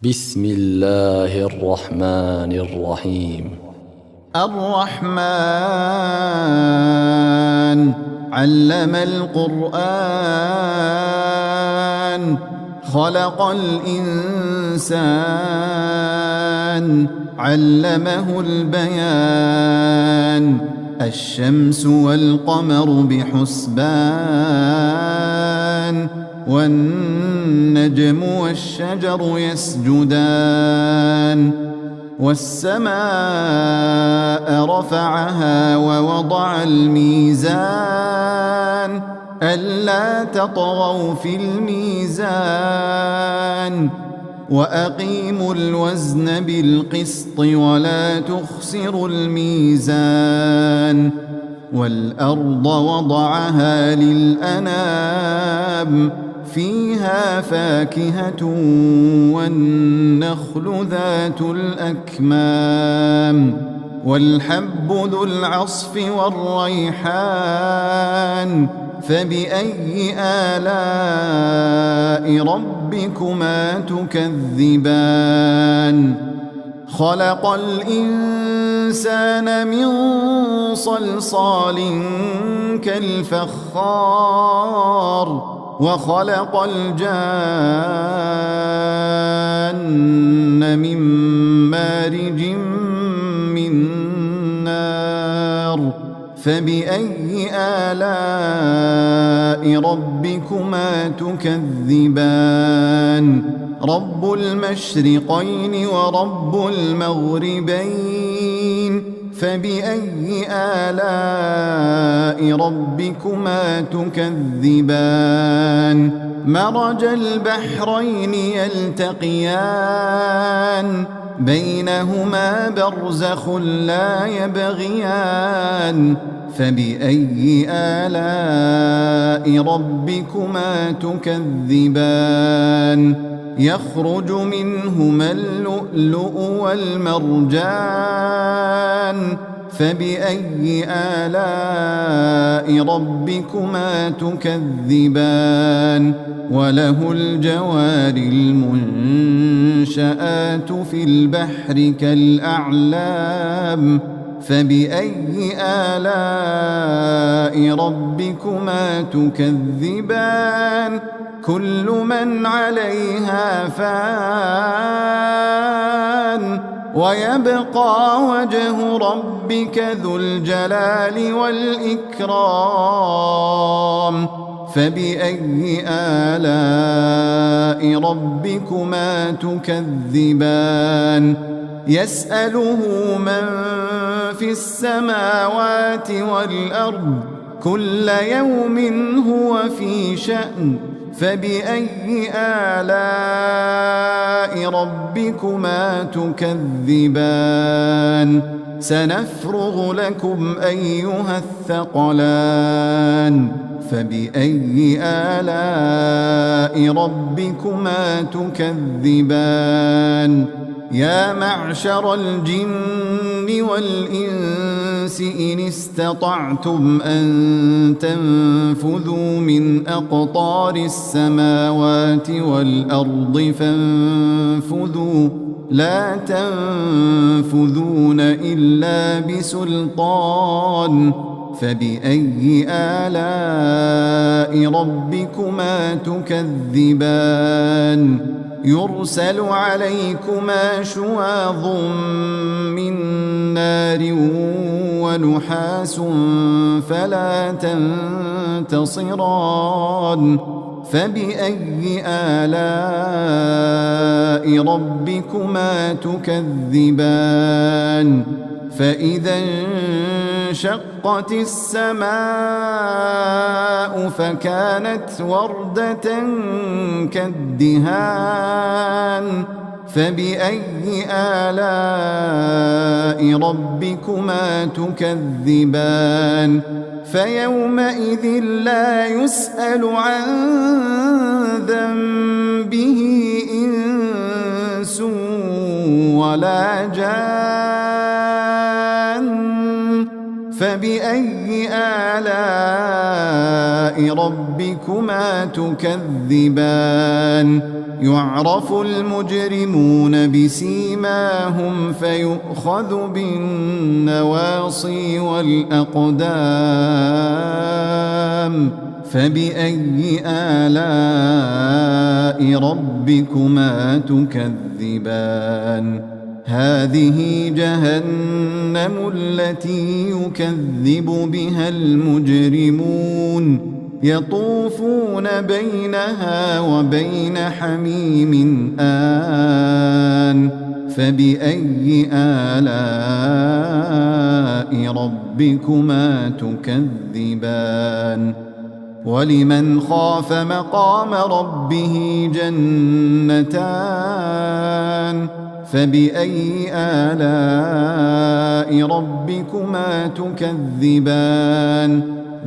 بسم الله الرحمن الرحيم. الرحمن علم القرآن خلق الإنسان علمه البيان الشمس والقمر بحسبان والنجم والشجر يسجدان والسماء رفعها ووضع الميزان ألا تطغوا في الميزان وأقيموا الوزن بالقسط ولا تخسروا الميزان والأرض وضعها للأنام فيها فاكهة والنخل ذات الأكمام والحب ذو العصف والريحان فبأي آلاء ربكما تكذبان خلق الإنسان من صلصال كالفخار وخلق الجان من مارج من نار فبأي آلاء ربكما تكذبان رب المشرقين ورب المغربين فبأي آلاء ربكما تكذبان مرج البحرين يلتقيان بينهما برزخ لا يبغيان فبأي آلاء ربكما تكذبان يخرج منهما اللؤلؤ والمرجان فبأي آلاء ربكما تكذبان وله الجوار المنشآت في البحر كالأعلام فبأي آلاء ربكما تكذبان كل من عليها فان ويبقى وجه ربك ذو الجلال والإكرام فبأي آلاء ربكما تكذبان يسأله من في السماوات والأرض كل يوم هو في شأن فبأي آلاء ربكما تكذبان سنفرغ لكم أيها الثقلان فبأي آلاء ربكما تكذبان يا معشر الجن والإنس إن استطعتم أن تنفذوا من أقطار السماوات والأرض فانفذوا لا تنفذون إلا بسلطان فبأي آلاء ربكما تكذبان يرسل عليكما شواظ من نار ونحاس فلا تنتصران فبأي آلاء ربكما تكذبان فإذا انشقت السماء فكانت وردة كالدهان فبأي آلاء ربكما تكذبان فيومئذ لا يسأل عن ذنبه إنس ولا جان فبأي آلاء ربكما تكذبان يعرف المجرمون بسيماهم فيؤخذ بالنواصي والأقدام فبأي آلاء ربكما تكذبان هذه جهنم التي يكذب بها المجرمون يطوفون بينها وبين حميم آن فبأي آلاء ربكما تكذبان ولمن خاف مقام ربه جنتان فبأي آلاء ربكما تكذبان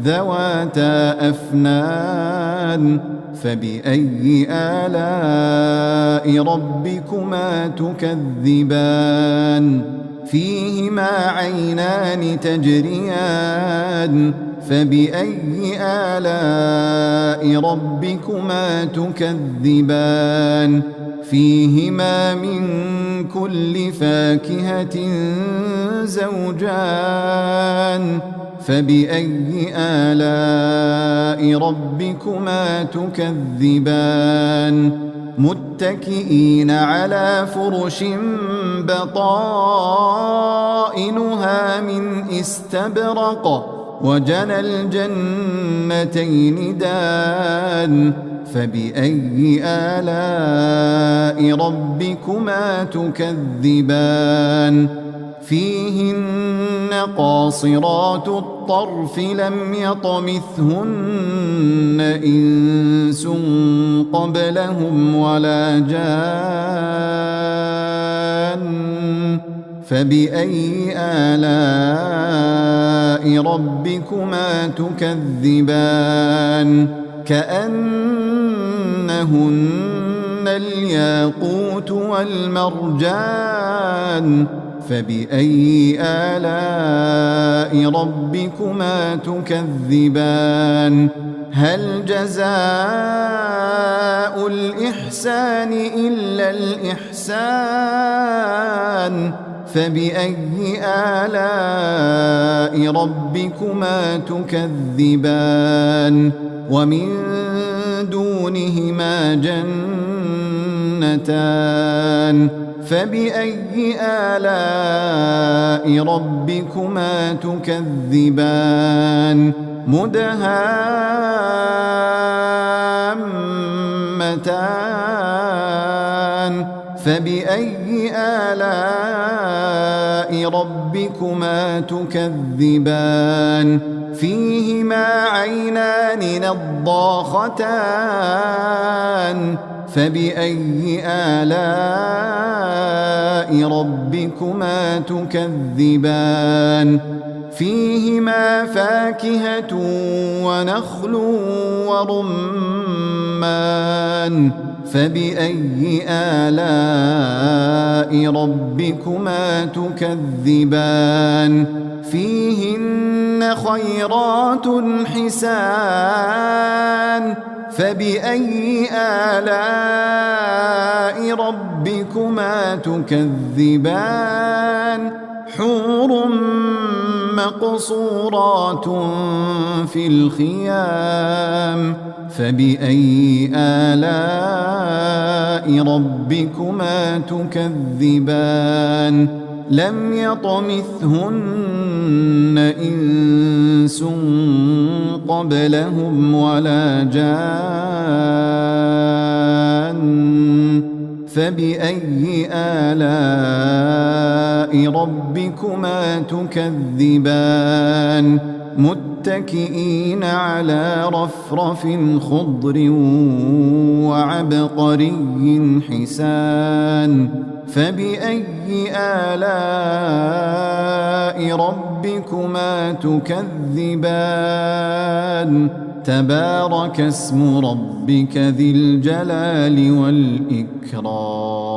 ذواتا أفنان فبأي آلاء ربكما تكذبان فيهما عينان تجريان فبأي آلاء ربكما تكذبان فيهما من كل فاكهة زوجان فبأي آلاء ربكما تكذبان متكئين على فرش بطائنها من استبرق وجنى الجنتين دان فبأي آلاء ربكما تكذبان فيهن قاصرات الطرف لم يطمثهن إنس قبلهم ولا جان فبأي آلاء ربكما تكذبان كأنهن الياقوت والمرجان فبأي آلاء ربكما تكذبان هل جزاء الإحسان إلا الإحسان فبأي آلاء ربكما تكذبان ومن دونهما جنتان فبأي آلاء ربكما تكذبان مدهامتان فبأي آلاء ربكما تكذبان فيهما عينان نضاختان فبأي آلاء ربكما تكذبان فيهما فاكهة ونخل ورمان فبأي آلاء ربكما تكذبان فيهن خيرات حسان فبأي آلاء ربكما تكذبان حور مقصورات في الخيام فبأي آلاء ربكما تكذبان لم يطمثهن إنس قبلهم ولا جان فبأي آلاء ربكما تكذبان متكئين على رفرف خضر وعبقري حسان فبأي آلاء ربكما تكذبان تبارك اسم ربك ذي الجلال والإكرام